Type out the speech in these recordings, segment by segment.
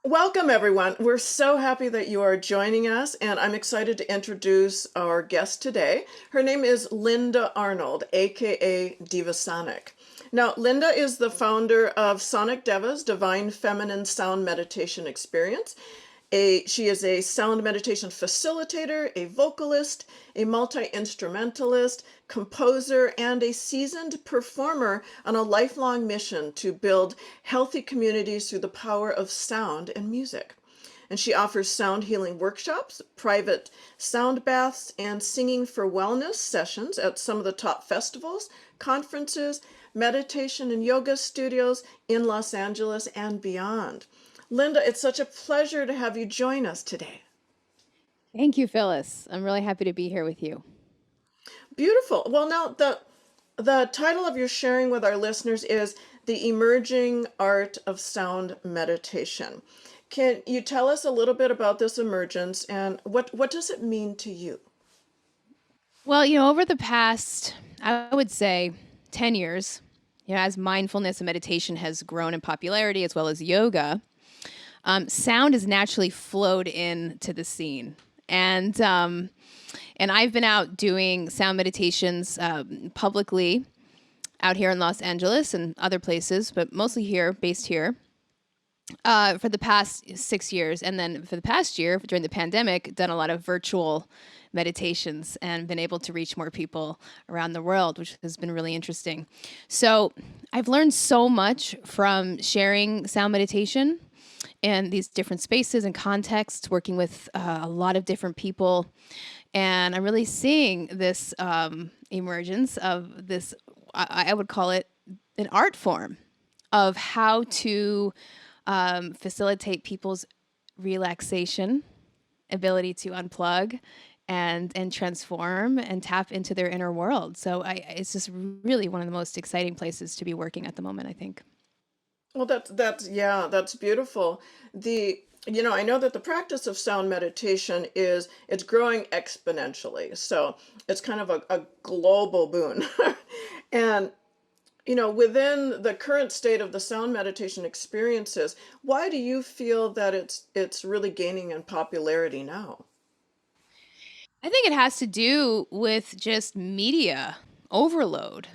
Welcome, everyone. We're so happy that you are joining us, and I'm excited to introduce our guest today. Her name is Lynda Arnold, aka Diva Sonic. Now, Lynda is the founder of Sonic Deva's Divine Feminine Sound Meditation Experience. She is a sound meditation facilitator, a vocalist, a multi-instrumentalist, composer, and a seasoned performer on a lifelong mission to build healthy communities through the power of sound and music. And she offers sound healing workshops, private sound baths, and singing for wellness sessions at some of the top festivals, conferences, meditation and yoga studios in Los Angeles and beyond. Lynda, it's such a pleasure to have you join us today. Thank you, Phyllis. I'm really happy to be here with you. Beautiful. Well, now the title of your sharing with our listeners is The Emerging Art of Sound Meditation. Can you tell us a little bit about this emergence and what does it mean to you? Well, over the past, I would say 10 years, as mindfulness and meditation has grown in popularity as well as yoga, sound has naturally flowed into the scene. And I've been out doing sound meditations publicly out here in Los Angeles and other places, but mostly here, based here, for the past 6 years. And then for the past year, during the pandemic, done a lot of virtual meditations and been able to reach more people around the world, which has been really interesting. So I've learned so much from sharing sound meditation in these different spaces and contexts, working with a lot of different people. And I'm really seeing this emergence of this, I would call it an art form of how to facilitate people's relaxation, ability to unplug and transform and tap into their inner world. So it's just really one of the most exciting places to be working at the moment, I think. Well, that's beautiful. I know that the practice of sound meditation it's growing exponentially. So it's kind of a global boon. And within the current state of the sound meditation experiences, why do you feel that it's really gaining in popularity now? I think it has to do with just media overload.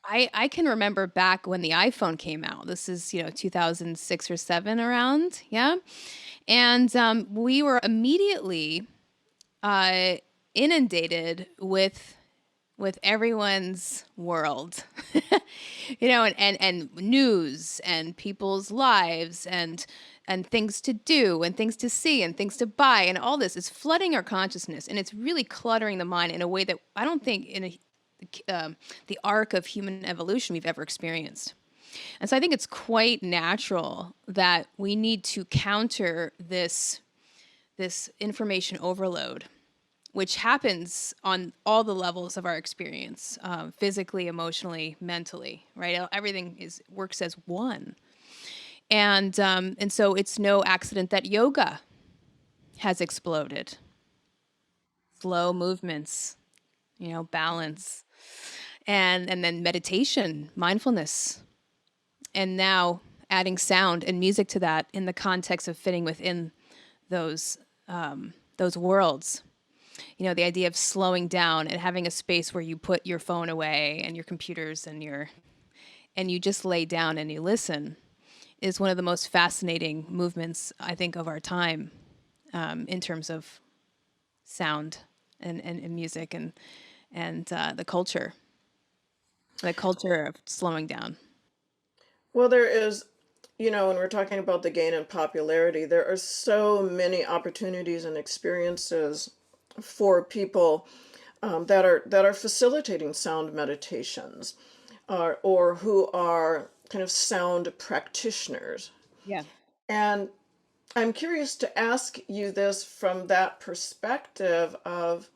I can remember back when the iPhone came out. This is, 2006 or 7 around. Yeah. And we were immediately uh, inundated with everyone's world, and news and people's lives and things to do and things to see and things to buy, and all this is flooding our consciousness, and it's really cluttering the mind in a way that I don't think the arc of human evolution we've ever experienced. And so I think it's quite natural that we need to counter this information overload, which happens on all the levels of our experience, physically, emotionally, mentally, right? Everything works as one. And so it's no accident that yoga has exploded. Slow movements, balance, and then meditation, mindfulness, and now adding sound and music to that in the context of fitting within those those worlds. The idea of slowing down and having a space where you put your phone away and your computers and you just lay down and you listen is one of the most fascinating movements, I think, of our time, in terms of sound and music and the culture of slowing down. Well, there is, when we're talking about the gain in popularity, there are so many opportunities and experiences for people that are facilitating sound meditations, or who are kind of sound practitioners. Yeah. And I'm curious to ask you this from that perspective of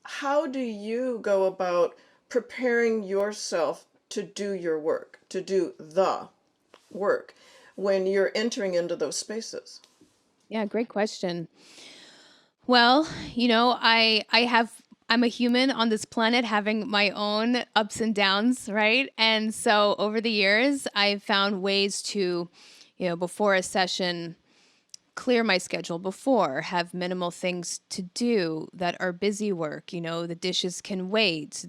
how do you go about preparing yourself to do your work, to do the work when you're entering into those spaces? Yeah, great question. Well, I'm a human on this planet having my own ups and downs, right? And so over the years, I've found ways to, before a session, clear my schedule before, have minimal things to do that are busy work. The dishes can wait.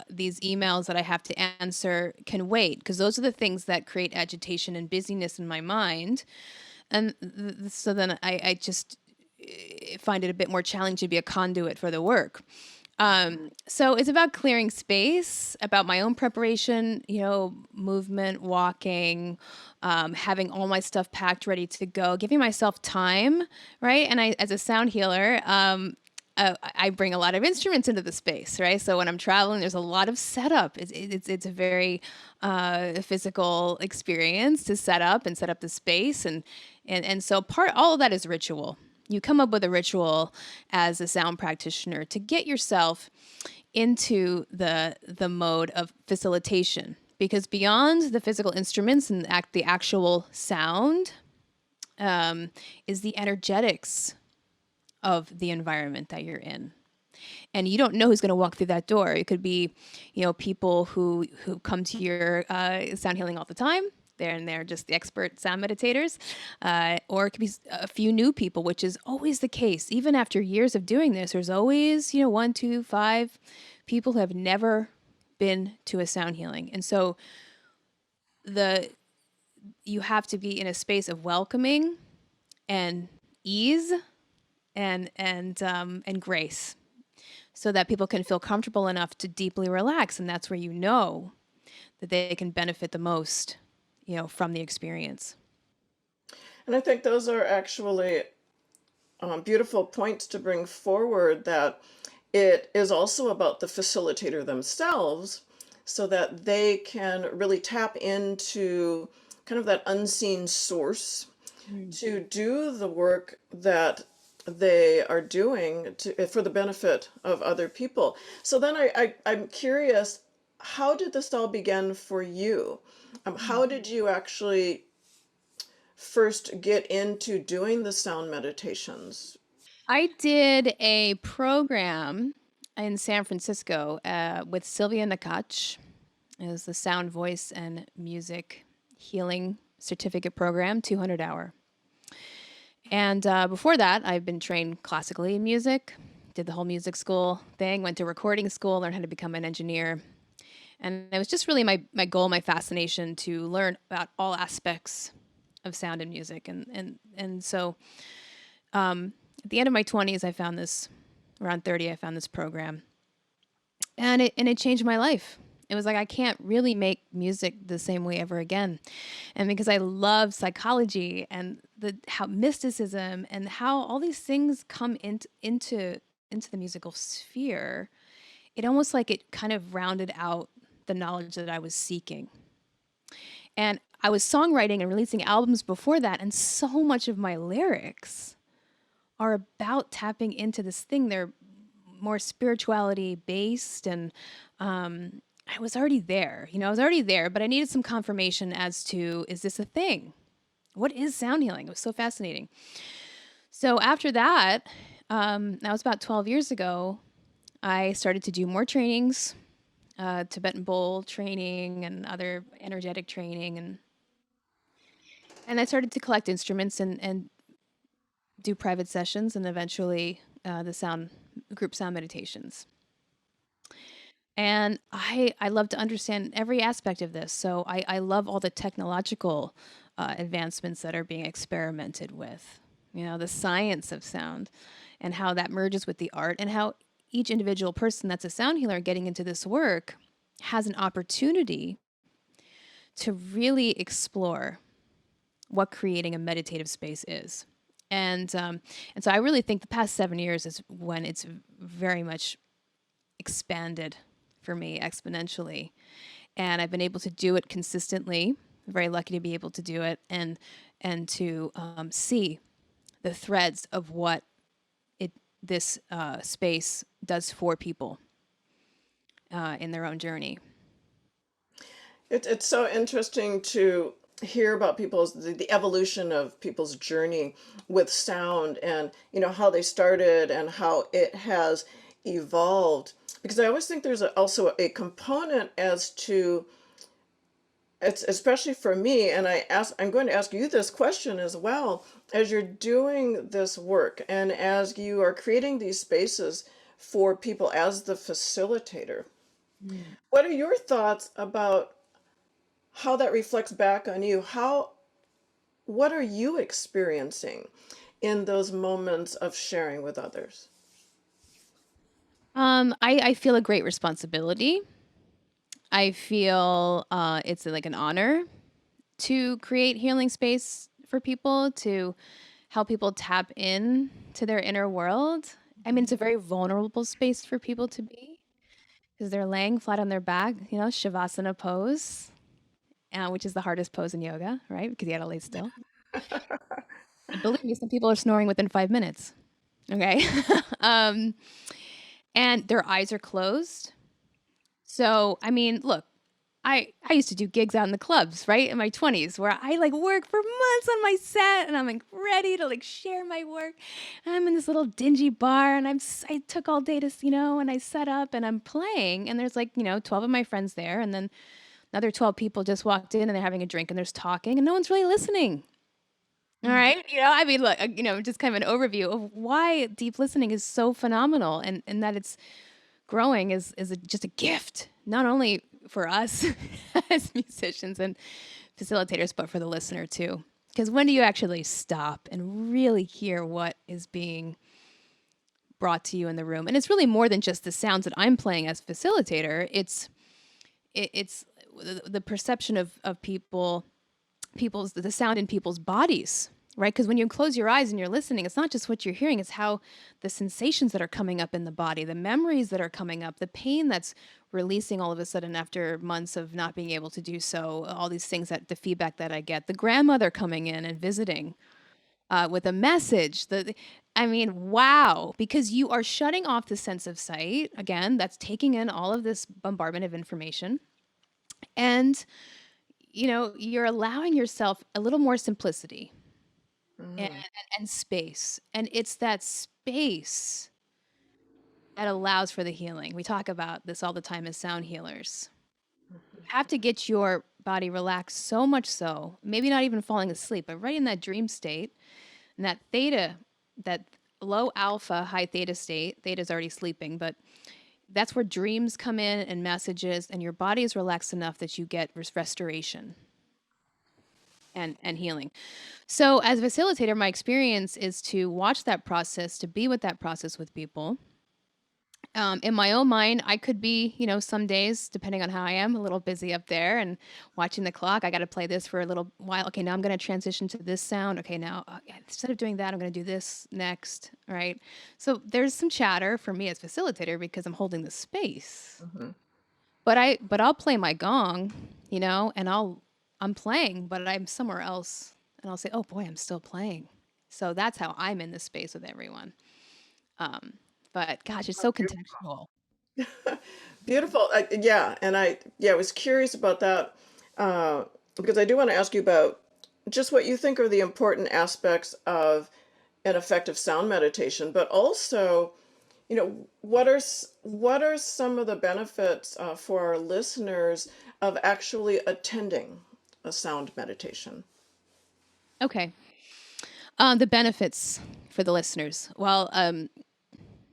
These emails that I have to answer can wait, because those are the things that create agitation and busyness in my mind. And so then I just find it a bit more challenging to be a conduit for the work. So it's about clearing space, about my own preparation, movement, walking, having all my stuff packed, ready to go, giving myself time, right? And as a sound healer, I bring a lot of instruments into the space, right? So when I'm traveling, there's a lot of setup. It's a very physical experience to set up the space, and so all of that is ritual. You come up with a ritual as a sound practitioner to get yourself into the mode of facilitation, because beyond the physical instruments and the actual sound is the energetics of the environment that you're in. And you don't know who's going to walk through that door. It could be, people who come to your sound healing all the time. They're just the expert sound meditators, or it could be a few new people, which is always the case. Even after years of doing this, there's always, one, two, five people who have never been to a sound healing, and so the you have to be in a space of welcoming and ease and grace, so that people can feel comfortable enough to deeply relax, and that's where that they can benefit the most, from the experience. And I think those are actually beautiful points to bring forward, that it is also about the facilitator themselves, so that they can really tap into kind of that unseen source to do the work that they are doing for the benefit of other people. So then I'm curious, how did this all begin for you? How did you actually first get into doing the sound meditations? I did a program in San Francisco with Sylvia Nakach. It was the Sound, Voice, and Music Healing Certificate Program, 200-hour. And before that, I've been trained classically in music, did the whole music school thing, went to recording school, learned how to become an engineer. And it was just really my goal, my fascination to learn about all aspects of sound and music. And so at the end of my 20s, I found this, around 30, I found this program. And it changed my life. It was like, I can't really make music the same way ever again. And because I love psychology and how mysticism and how all these things come into the musical sphere, it almost like it kind of rounded out the knowledge that I was seeking. And I was songwriting and releasing albums before that, and so much of my lyrics are about tapping into this thing. They're more spirituality based, and I was already there. I was already there, but I needed some confirmation as to, is this a thing? What is sound healing? It was so fascinating. So after that, that was about 12 years ago, I started to do more trainings, Tibetan bowl training and other energetic training, and I started to collect instruments and do private sessions, and eventually the group sound meditations. And I love to understand every aspect of this. So I love all the technological advancements that are being experimented with, the science of sound and how that merges with the art, and how each individual person that's a sound healer getting into this work has an opportunity to really explore what creating a meditative space is. And so I really think the past 7 years is when it's very much expanded for me exponentially, and I've been able to do it consistently. I'm very lucky to be able to do it, and to see the threads of what this space does for people in their own journey. It's so interesting to hear about the evolution of people's journey with sound, and how they started and how it has evolved, because I always think there's also a component as to, it's especially for me, and I'm going to ask you this question as well, as you're doing this work and as you are creating these spaces for people as the facilitator. Mm. What are your thoughts about how that reflects back on you? What are you experiencing in those moments of sharing with others? I feel a great responsibility. I feel it's like an honor to create healing space for people, to help people tap in to their inner world. I mean, it's a very vulnerable space for people to be because they're laying flat on their back, shavasana pose, which is the hardest pose in yoga, right? Because you got to lay still. And believe me, some people are snoring within 5 minutes. Okay. um, and their eyes are closed. So, I mean, look, I used to do gigs out in the clubs, right, in my 20s, where I like work for months on my set, and I'm like ready to like share my work. And I'm in this little dingy bar, and I took all day to and I set up and I'm playing, and there's like 12 of my friends there, and then another 12 people just walked in and they're having a drink and there's talking, and no one's really listening. All right, I mean, look, just kind of an overview of why deep listening is so phenomenal, and that it's growing is just a gift, not only for us as musicians and facilitators, but for the listener too. Because when do you actually stop and really hear what is being brought to you in the room? And it's really more than just the sounds that I'm playing as facilitator. It's the perception of people's the sound in people's bodies, right? Because when you close your eyes and you're listening, it's not just what you're hearing, it's how the sensations that are coming up in the body, the memories that are coming up, the pain that's releasing all of a sudden after months of not being able to do so, all these things, that the feedback that I get, the grandmother coming in and visiting with a message. I mean, wow, because you are shutting off the sense of sight. Again, that's taking in all of this bombardment of information. And you're allowing yourself a little more simplicity and, Mm. and space. And it's that space that allows for the healing. We talk about this all the time as sound healers. You have to get your body relaxed so much so, maybe not even falling asleep, but right in that dream state, and that theta, that low alpha, high theta state. Theta is already sleeping, but that's where dreams come in and messages, and your body is relaxed enough that you get restoration and healing. So, as a facilitator, my experience is to watch that process, to be with that process with people. In my own mind, I could be, some days, depending on how I am, a little busy up there and watching the clock. I got to play this for a little while. Okay, now I'm going to transition to this sound. Okay, now instead of doing that, I'm going to do this next. Right. So there's some chatter for me as facilitator because I'm holding the space. Mhm. But I'll play my gong, and I'm playing, but I'm somewhere else, and I'll say, "Oh boy, I'm still playing." So that's how I'm in this space with everyone. Um, but gosh, it's so contextual. Beautiful. Yeah, and I was curious about that, because I do want to ask you about just what you think are the important aspects of an effective sound meditation, but also, what are some of the benefits for our listeners of actually attending a sound meditation? Okay. The benefits for the listeners. Well,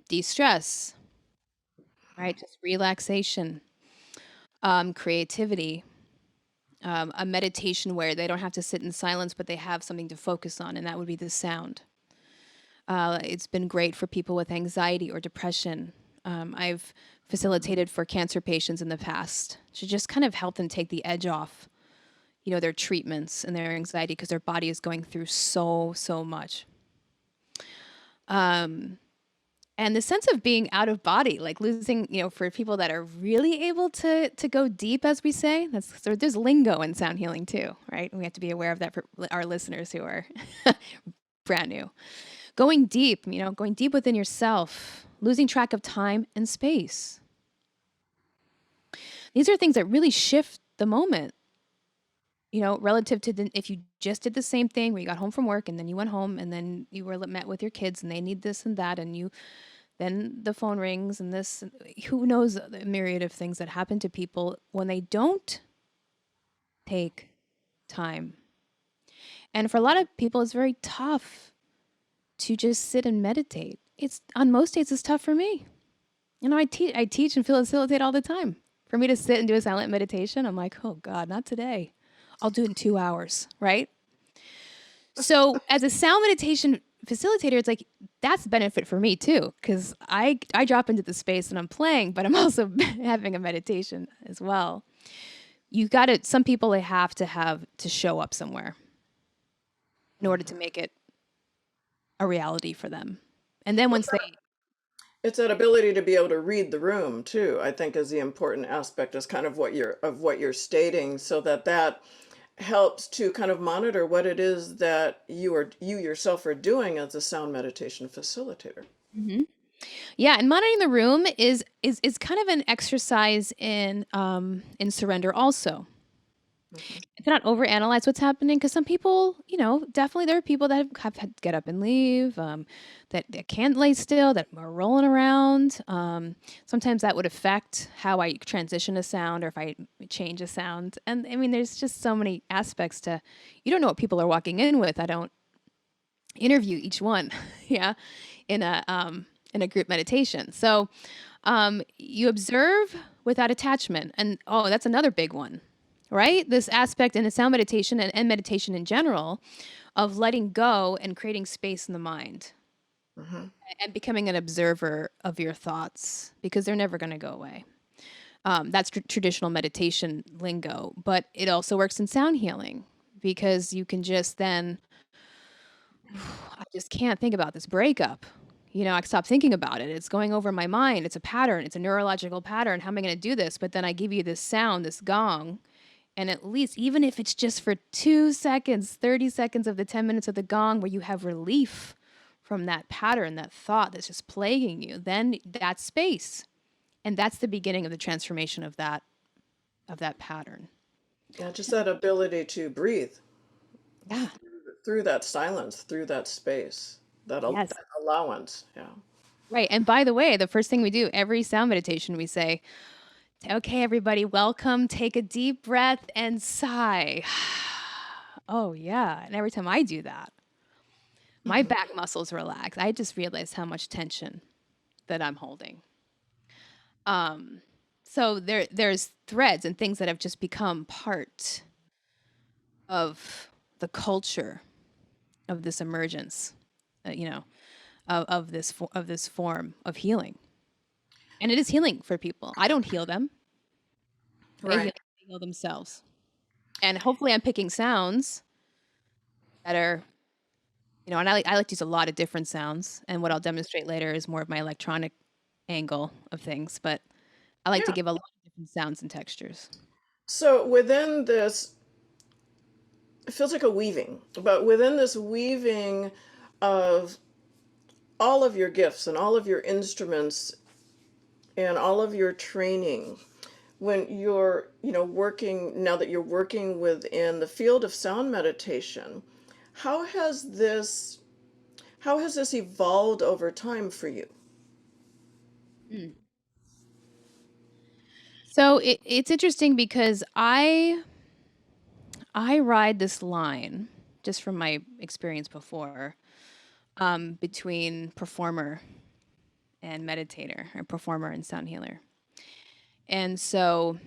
de-stress, right? Just relaxation, creativity, a meditation where they don't have to sit in silence, but they have something to focus on, and that would be the sound. It's been great for people with anxiety or depression. I've facilitated for cancer patients in the past to just kind of help them take the edge off, their treatments and their anxiety because their body is going through so much. And the sense of being out of body, like losing, for people that are really able to go deep, as we say, there's lingo in sound healing too, right? We have to be aware of that for our listeners who are brand new. Going deep within yourself, losing track of time and space. These are things that really shift the moment. relative to if you just did the same thing where you got home from work and then you went home and then you were met with your kids and they need this and that and then the phone rings and this, who knows the myriad of things that happen to people when they don't take time. And for a lot of people, it's very tough to just sit and meditate. It's on most days it's tough for me. I teach and facilitate all the time. For me to sit and do a silent meditation, I'm like, oh God, not today. I'll do it in 2 hours, right? So as a sound meditation facilitator, it's like that's benefit for me too, because I drop into the space and I'm playing, but I'm also having a meditation as well. You got to. Some people they have to show up somewhere in order to make it a reality for them, and then once they It's that ability to be able to read the room too, I think is the important aspect, is kind of what you're stating, so that helps to kind of monitor what it is that you yourself are doing as a sound meditation facilitator. yeah, and monitoring the room is kind of an exercise in surrender also. Mhm. To not overanalyze what's happening because some people, definitely there are people that have had to get up and leave, that can't lay still, that are rolling around. Sometimes that would affect how I transition a sound or if I change a sound. And I mean, there's just so many aspects to, you don't know what people are walking in with. I don't interview each one, yeah, in a group meditation. So you observe without attachment, and oh, that's another big one, right? This aspect in the sound meditation and meditation in general of letting go and creating space in the mind Mhm. and becoming an observer of your thoughts because they're never going to go away. That's traditional meditation lingo, but it also works in sound healing because you can just then, I just can't think about this breakup. I stop thinking about it. It's going over my mind. It's a pattern. It's a neurological pattern. How am I going to do this? But then I give you this sound, this gong, and at least, even if it's just for 2 seconds, 30 seconds of the 10 minutes of the gong where you have relief from that pattern, that thought that's just plaguing you, then that's space. And that's the beginning of the transformation of that pattern. Yeah, just that ability to breathe Yeah. through that silence, through that space, Yes. that allowance. Yeah. Right. And by the way, the first thing we do every sound meditation, we say, okay, everybody, welcome. Take a deep breath and sigh. Oh, yeah. And every time I do that, my Mhm. back muscles relax. I just realized how much tension that I'm holding. Um, so there's threads and things that have just become part of the culture of this emergence, of this form of healing, and it is healing for people. I don't heal them; Right. they heal themselves. And hopefully, I'm picking sounds that are, and I like to use a lot of different sounds. And what I'll demonstrate later is more of my electronic angle of things, but I like to Yeah. give a lot of different sounds and textures. So within this, it feels like a weaving, but within this weaving of all of your gifts and all of your instruments and all of your training, when you're, working, now that you're working within the field of sound meditation, how has this how has this evolved over time for you? Mm. So it's interesting because I ride this line just from my experience before, between performer and meditator, or performer and sound healer. And so,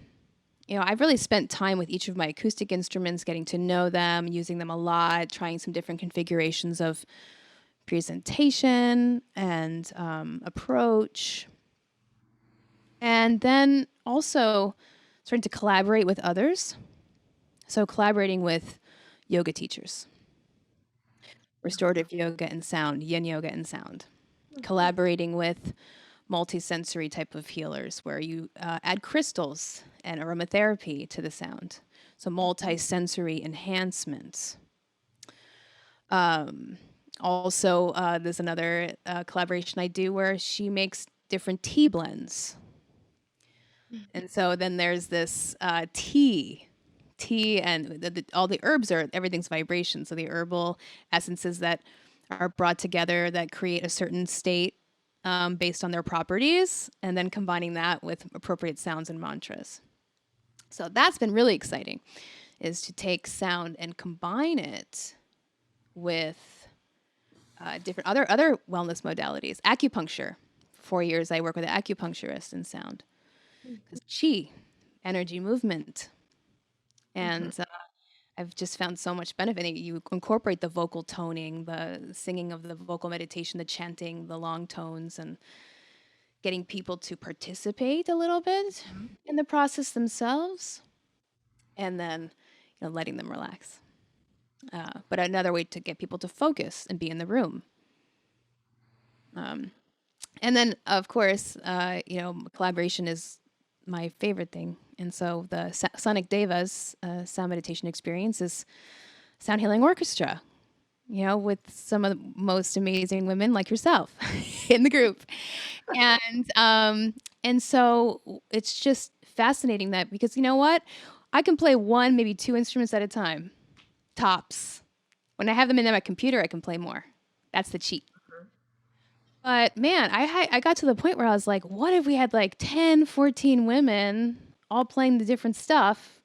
I've really spent time with each of my acoustic instruments, getting to know them, using them a lot, trying some different configurations of presentation and approach. And then also starting to collaborate with others. So, collaborating with yoga teachers, restorative yoga and sound, yin yoga and sound, collaborating with multisensory type of healers where you add crystals and aromatherapy to the sound. So multisensory enhancements. Um, Also, there's another collaboration I do where she makes different tea blends. And so then there's this tea tea and all the herbs are everything's vibration. So the herbal essences that are brought together that create a certain state based on their properties, and then combining that with appropriate sounds and mantras. So that's been really exciting, is to take sound and combine it with different other wellness modalities. Acupuncture. For 4 years, I work with an acupuncturist in sound. Because chi, energy movement, Mm-hmm. and I've just found so much benefit. You incorporate the vocal toning, the singing of the vocal meditation, the chanting, the long tones, and getting people to participate a little bit in the process themselves, and then letting them relax. But another way to get people to focus and be in the room. Um, and then, of course, collaboration is my favorite thing. And so the Sonic Devas sound meditation experience is sound healing orchestra, with some of the most amazing women like yourself in the group. And so it's just fascinating that, because you know what? I can play one, maybe two instruments at a time, tops. When I have them in my computer, I can play more. That's the cheat. But man, I got to the point where I was like, what if we had like 10, 14 women all playing the different stuff,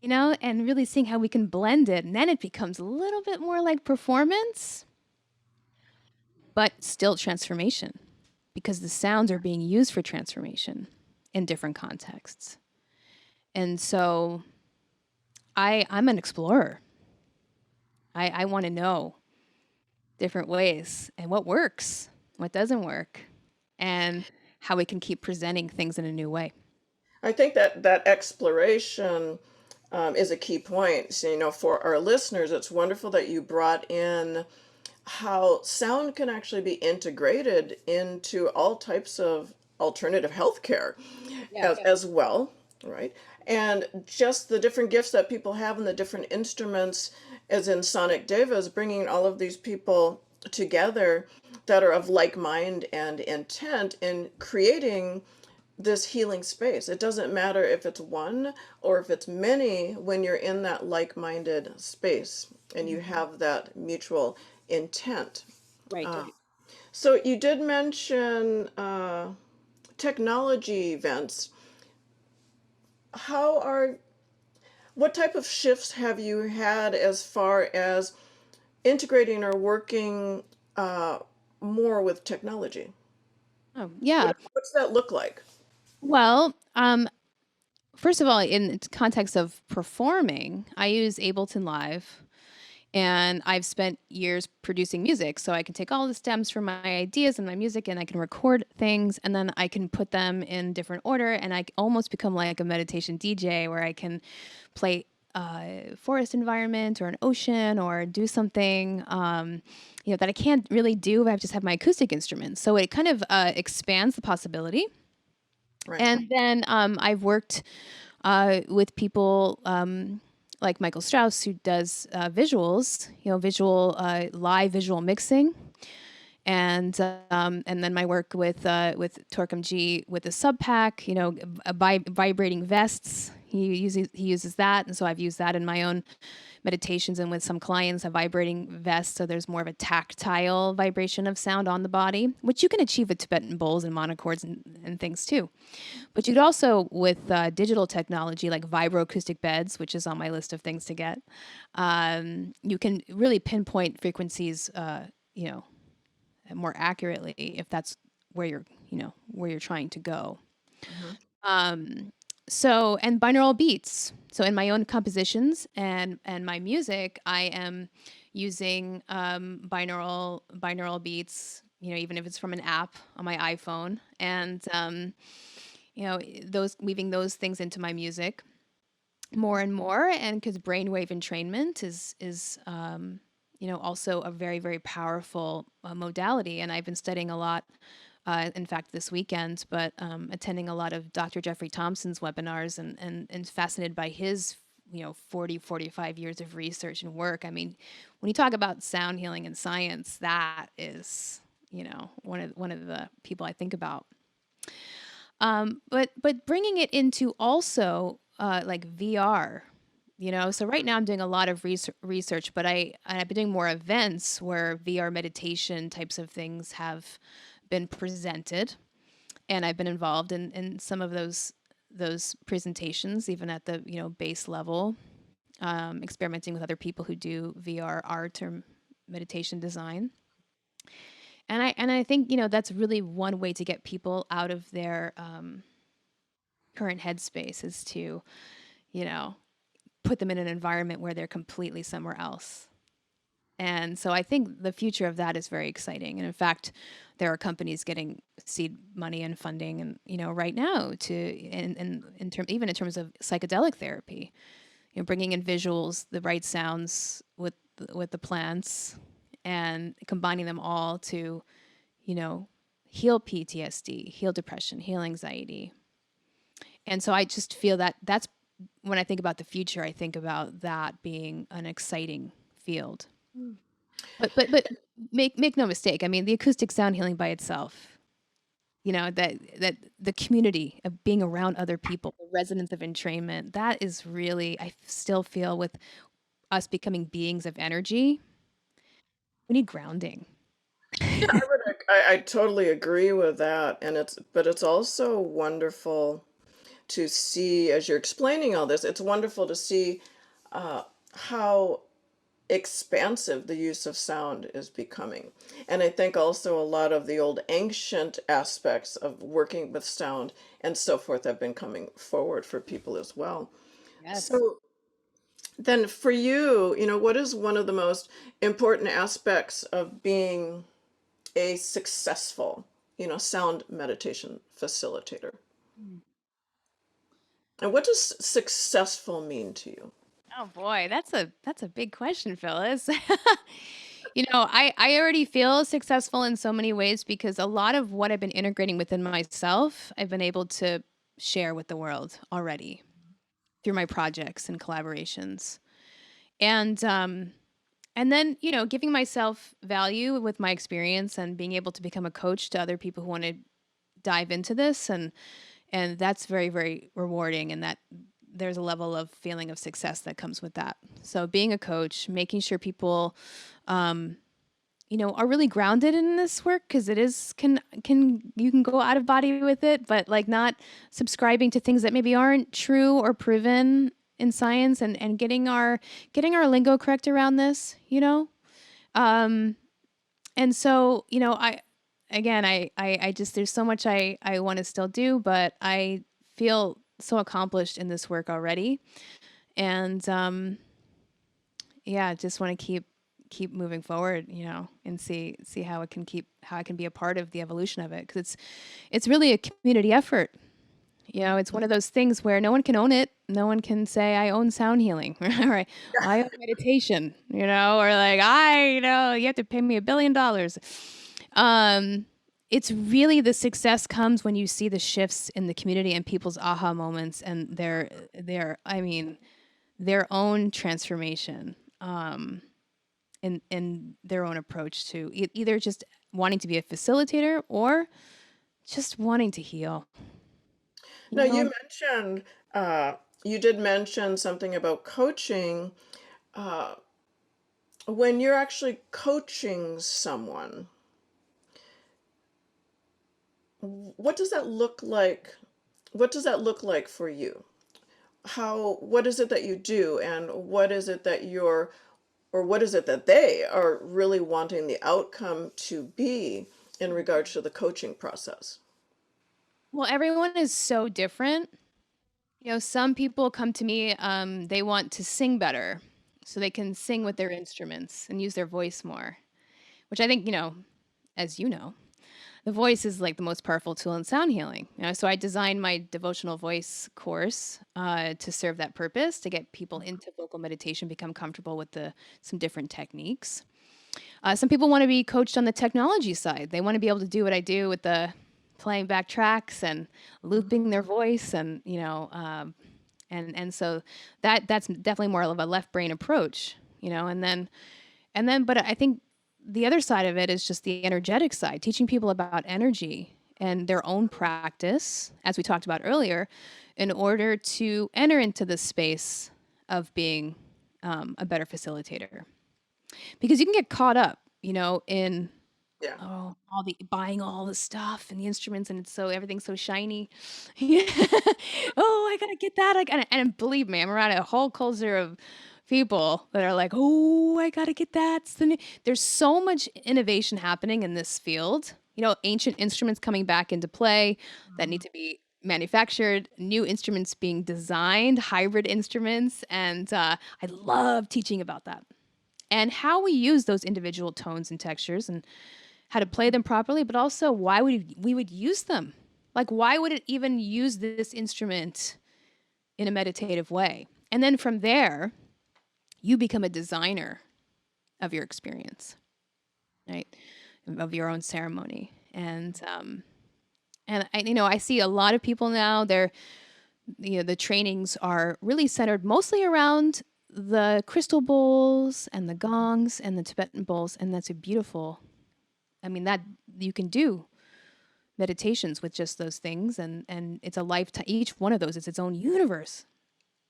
and really seeing how we can blend it. And then it becomes a little bit more like performance, but still transformation, because the sounds are being used for transformation in different contexts. And so I'm an explorer. I want to know different ways and what works, what doesn't work, and how we can keep presenting things in a new way. I think that exploration is a key point. So, for our listeners, it's wonderful that you brought in how sound can actually be integrated into all types of alternative healthcare Yeah. as well, right? And just the different gifts that people have and the different instruments, as in Sonic Devas, bringing all of these people together that are of like mind and intent in creating this healing space. It doesn't matter if it's one or if it's many when you're in that like minded space and you have that mutual intent. Right. So, you did mention technology events. How are what type of shifts have you had as far as integrating or working uh, more with technology? Oh, yeah. What's that look like? Well, first of all, in the context of performing, I use Ableton Live, and I've spent years producing music. So I can take all the stems from my ideas and my music, and I can record things, and then I can put them in different order, and I almost become like a meditation DJ, where I can play forest environment or an ocean, or do something that I can't really do if I just have my acoustic instruments. So it kind of expands the possibility. Right. And then I've worked with people like Michael Strauss, who does visuals, visual live visual mixing, and then my work with Torquem G with the sub pack, vibrating vests. He uses that, and so I've used that in my own meditations and with some clients, a vibrating vest, so there's more of a tactile vibration of sound on the body, which you can achieve with Tibetan bowls and monochords and things too. But you could also, with digital technology like vibroacoustic beds, which is on my list of things to get, you can really pinpoint frequencies, more accurately if that's where you're trying to go. Mhm. So, and binaural beats. So in my own compositions and my music, I am using binaural beats. Even if it's from an app on my iPhone, and those weaving those things into my music more and more. And because brainwave entrainment is also a very, very powerful modality, and I've been studying a lot. In fact, this weekend, but attending a lot of Dr. Jeffrey Thompson's webinars, and fascinated by his 40, 45 years of research and work. I mean, when you talk about sound healing and science, that is one of the people I think about. But bringing it into also like VR. So right now I'm doing a lot of research, but I've been doing more events where VR meditation types of things have been presented, and I've been involved in some of those presentations, even at the base level, experimenting with other people who do VR art or meditation design. And I think that's really one way to get people out of their current headspace, is to you know put them in an environment where they're completely somewhere else. And so I think the future of that is very exciting. And in fact, there are companies getting seed money and funding, and right now, to in term even in terms of psychedelic therapy, bringing in visuals, the right sounds with the plants, and combining them all to you know heal PTSD, heal depression, heal anxiety. And so I just feel that that's when I think about the future, I think about that being an exciting field. But make no mistake. I mean, the acoustic sound healing by itself, that the community of being around other people, the resonance of entrainment, that is really, I still feel, with us becoming beings of energy, we need grounding. Yeah, I totally agree with that, and it's also wonderful to see, as you're explaining all this, it's wonderful to see how expansive the use of sound is becoming. And I think also a lot of the old ancient aspects of working with sound and so forth have been coming forward for people as well. Yes. So then for you, what is one of the most important aspects of being a successful, sound meditation facilitator? And what does successful mean to you? Oh boy, that's a big question, Phyllis. I already feel successful in so many ways because a lot of what I've been integrating within myself, I've been able to share with the world already through my projects and collaborations. And then, giving myself value with my experience and being able to become a coach to other people who want to dive into this, and that's very, very rewarding, and that there's a level of feeling of success that comes with that. So being a coach, making sure people are really grounded in this work, because it is can you can go out of body with it, but like not subscribing to things that maybe aren't true or proven in science, and getting our lingo correct around this. Um and so, I just, there's so much I want to still do, but I feel so accomplished in this work already. And yeah, just want to keep moving forward, and see how I can be a part of the evolution of it, because it's really a community effort. It's one of those things where no one can own it. No one can say I own sound healing, or I own meditation, or like you have to pay me $1 billion. Um, it's really, the success comes when you see the shifts in the community and people's aha moments, and I mean, their own transformation, in their own approach to either just wanting to be a facilitator or just wanting to heal. You Now, know, you did mention something about coaching. Uh, when you're actually coaching someone, what does that look like? What does that look like for you? What is it that you do, and what is it that or what is it that they are really wanting the outcome to be in regards to the coaching process? well, everyone is so different. Some people come to me, they want to sing better so they can sing with their instruments and use their voice more, which I think, as you know, the voice is like the most powerful tool in sound healing. So I designed my devotional voice course to serve that purpose, to get people into vocal meditation, become comfortable with some different techniques. Some people want to be coached on the technology side. They want to be able to do what I do with the playing back tracks and looping their voice, and so that's definitely more of a left brain approach, but I think the other side of it is just the energetic side, teaching people about energy and their own practice, as we talked about earlier, in order to enter into this space of being a better facilitator because you can get caught up, in Yeah. all the buying all the stuff and the instruments, and it's so everything's so shiny. Yeah. Oh, I gotta get that. I gotta, and believe me, I'm around a whole culture of people that are like, oh, I gotta get that. It's the There's so much innovation happening in this field. Ancient instruments coming back into play that need to be manufactured, new instruments being designed, hybrid instruments, and I love teaching about that and how we use those individual tones and textures and how to play them properly, but also why we would use them. Like, why would it even use this instrument in a meditative way? And then from there, you become a designer of your experience, right? Of your own ceremony. And I see a lot of people now. The trainings are really centered mostly around the crystal bowls and the gongs and the Tibetan bowls, and that's a beautiful. I mean, that you can do meditations with just those things, and it's a lifetime. Each one of those is its own universe.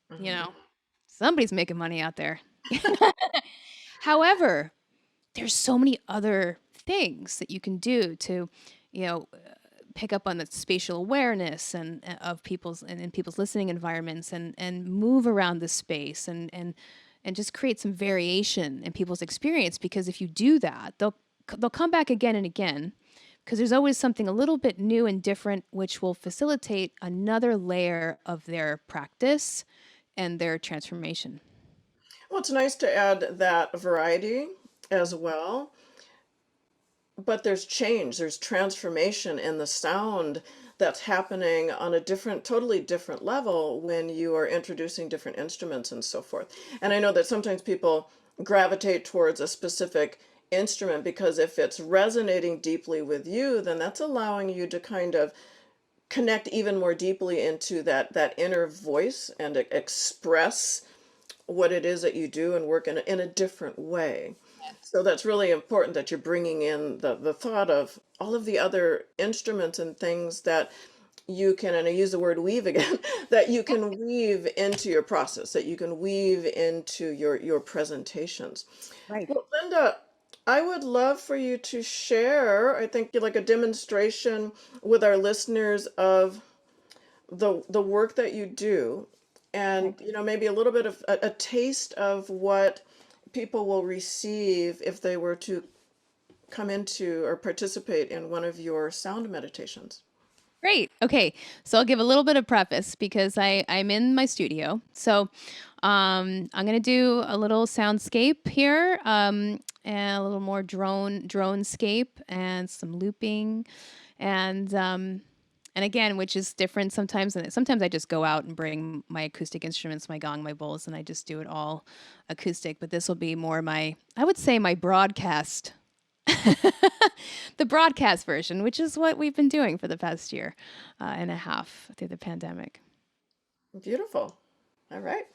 You Hmm. know, somebody's making money out there. However, there's so many other things that you can do to, you know, pick up on the spatial awareness and of people's and in people's listening environments and move around the space and just create some variation in people's experience because if you do that they'll come back again and again because there's always something a little bit new and different which will facilitate another layer of their practice and their transformation. Well, it's nice to add that variety as well. But there's change, there's transformation in the sound that's happening on a different, totally different level when you are introducing different instruments and so forth. And I know that sometimes people gravitate towards a specific instrument because if it's resonating deeply with you, then that's allowing you to kind of connect even more deeply into that inner voice and express what it is that you do and work in a different way. So that's really important that you're bringing in the thought of all of the other instruments and things that you can, and I use the word weave again, that you can weave into your process, that you can weave into your presentations. Right. Well, Linda, I would love for you to share, I think like a demonstration with our listeners of the work that you do and maybe a little bit of a taste of what people will receive if they were to come into or participate in one of your sound meditations. Great. Okay. So I'll give a little bit of preface because I'm in my studio. So I'm gonna do a little soundscape here, and a little more dronescape and some looping, and again, which is different sometimes. And sometimes I just go out and bring my acoustic instruments, my gong, my bowls, and I just do it all acoustic. But this will be more I would say my broadcast the broadcast version, which is what we've been doing for the past year and a half through the pandemic. Beautiful. All right.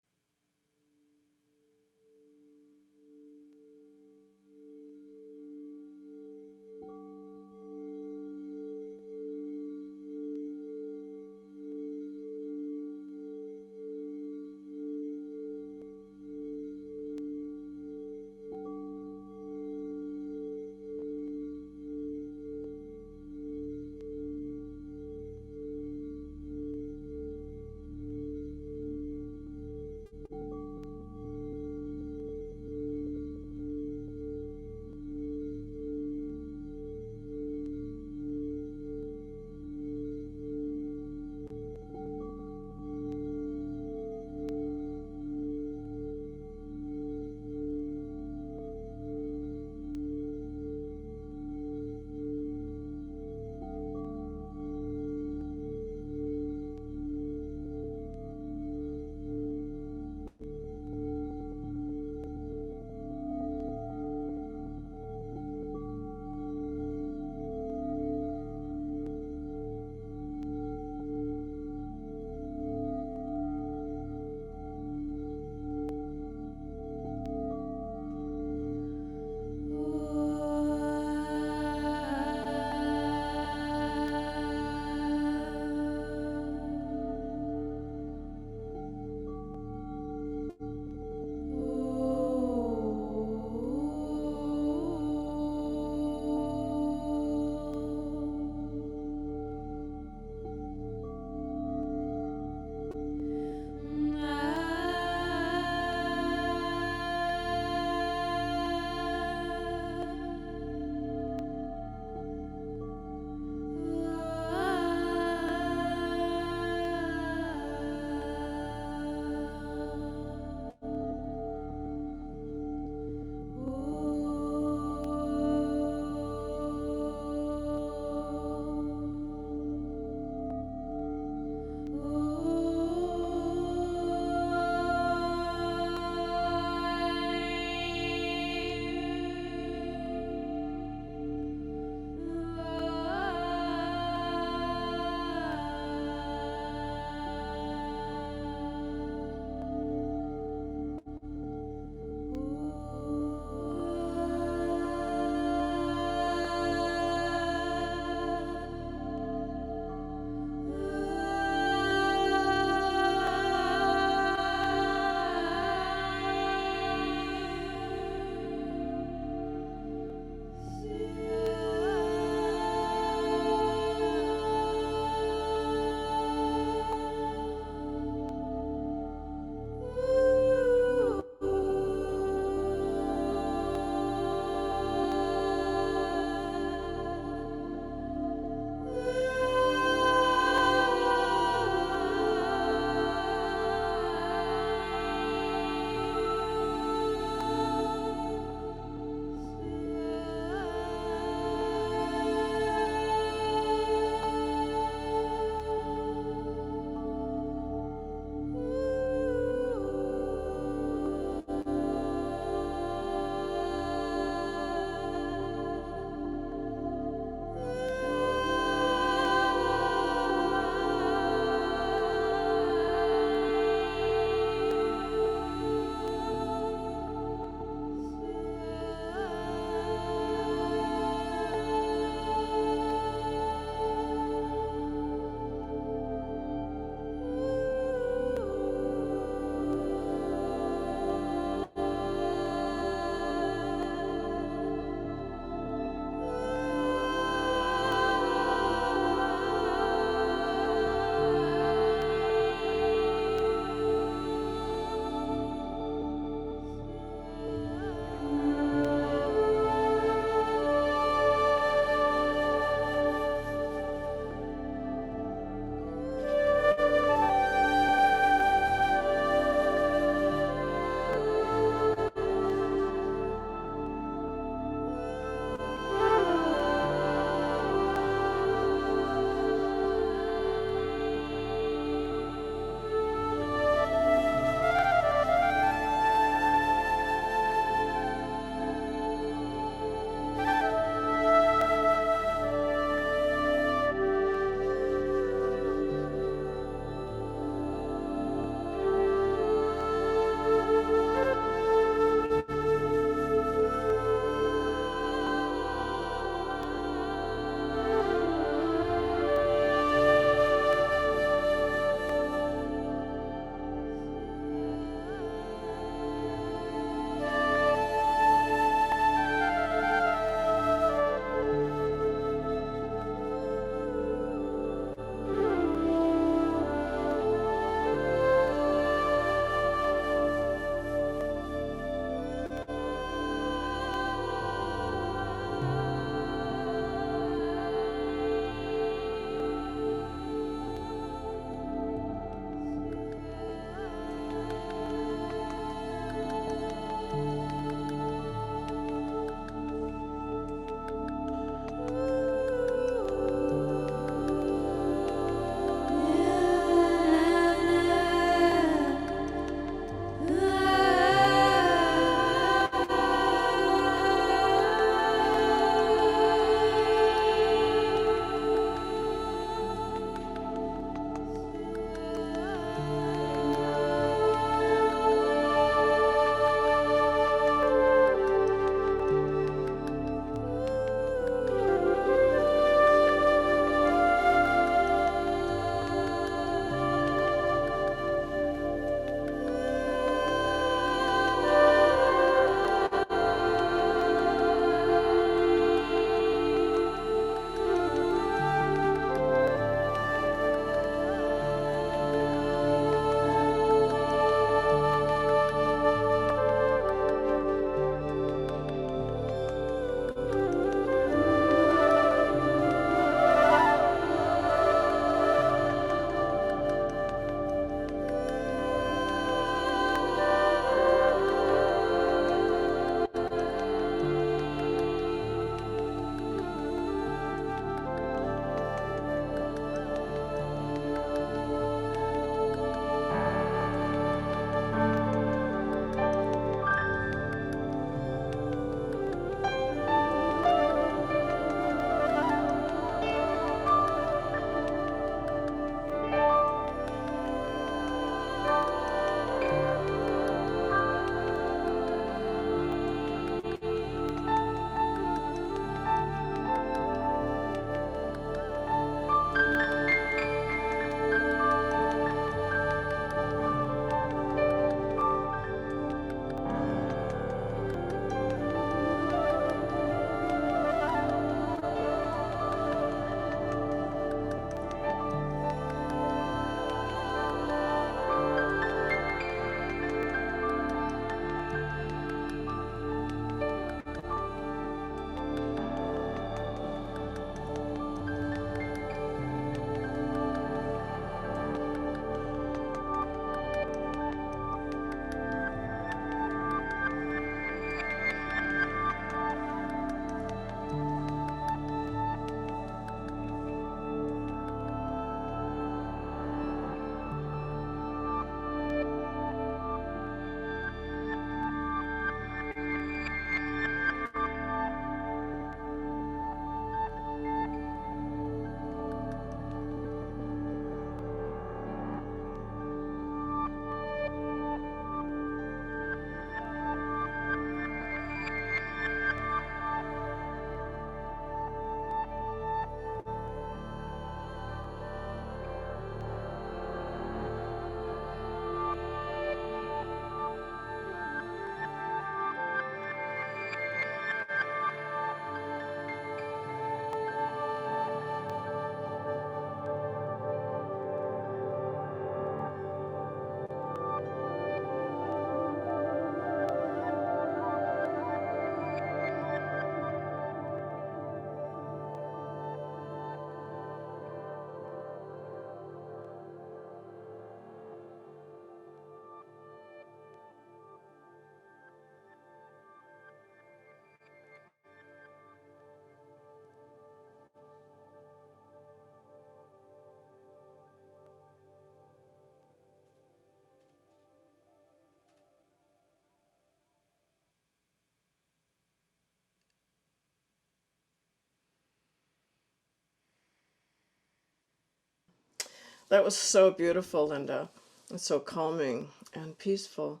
That was so beautiful, Linda. It's so calming and peaceful.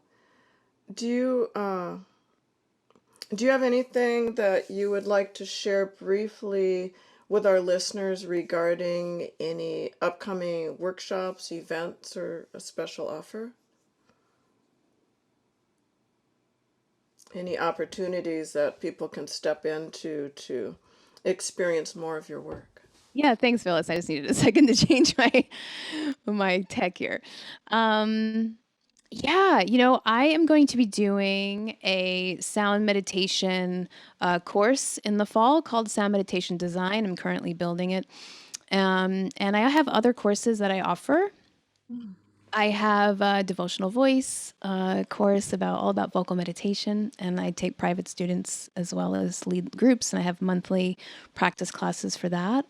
Do you do you have anything that you would like to share briefly with our listeners regarding any upcoming workshops, events, or a special offer? Any opportunities that people can step into to experience more of your work? Yeah, thanks, Phyllis. I just needed a second to change my tech here. Um, yeah, I am going to be doing a sound meditation course in the fall called Sound Meditation Design. I'm currently building it. And I have other courses that I offer. I have a devotional voice course about all about vocal meditation, and I take private students as well as lead groups, and I have monthly practice classes for that.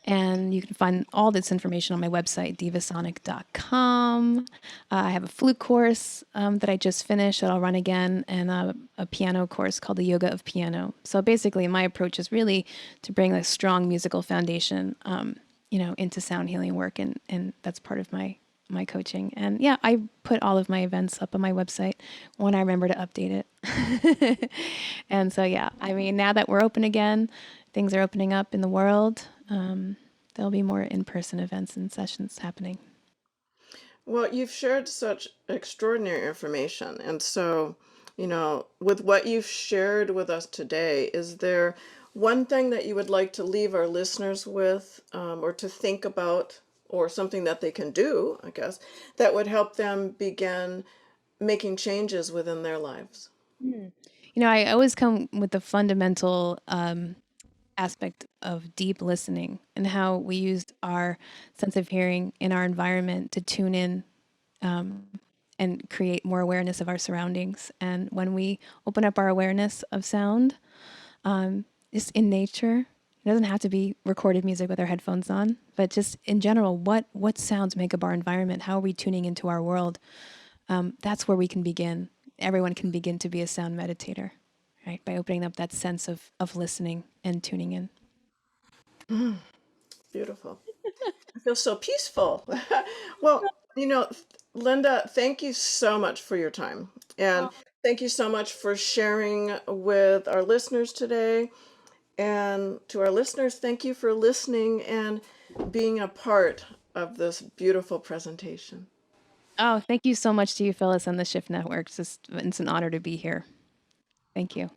And you can find all this information on my website, divasonic.com. I have a flute course that I just finished that I'll run again, and a piano course called the Yoga of Piano. So basically, my approach is really to bring a strong musical foundation, into sound healing work, and that's part of my coaching. And yeah, I put all of my events up on my website when I remember to update it. And so yeah, I mean, now that we're open again, things are opening up in the world. There'll be more in-person events and sessions happening. Well, you've shared such extraordinary information. And so, with what you've shared with us today, is there one thing that you would like to leave our listeners with, or to think about, or something that they can do, I guess, that would help them begin making changes within their lives? I always come with the fundamental aspect of deep listening and how we used our sense of hearing in our environment to tune in and create more awareness of our surroundings. And when we open up our awareness of sound, just in nature, it doesn't have to be recorded music with our headphones on, but just in general, what sounds make up our environment? How are we tuning into our world? That's where we can begin. Everyone can begin to be a sound meditator, right? By opening up that sense of listening and tuning in. Beautiful. I feel so peaceful. Well, Linda, thank you so much for your time. And thank you so much for sharing with our listeners today. And to our listeners, thank you for listening and being a part of this beautiful presentation. Oh, thank you so much to you, Phyllis, and the Shift Network. It's an honor to be here. Thank you.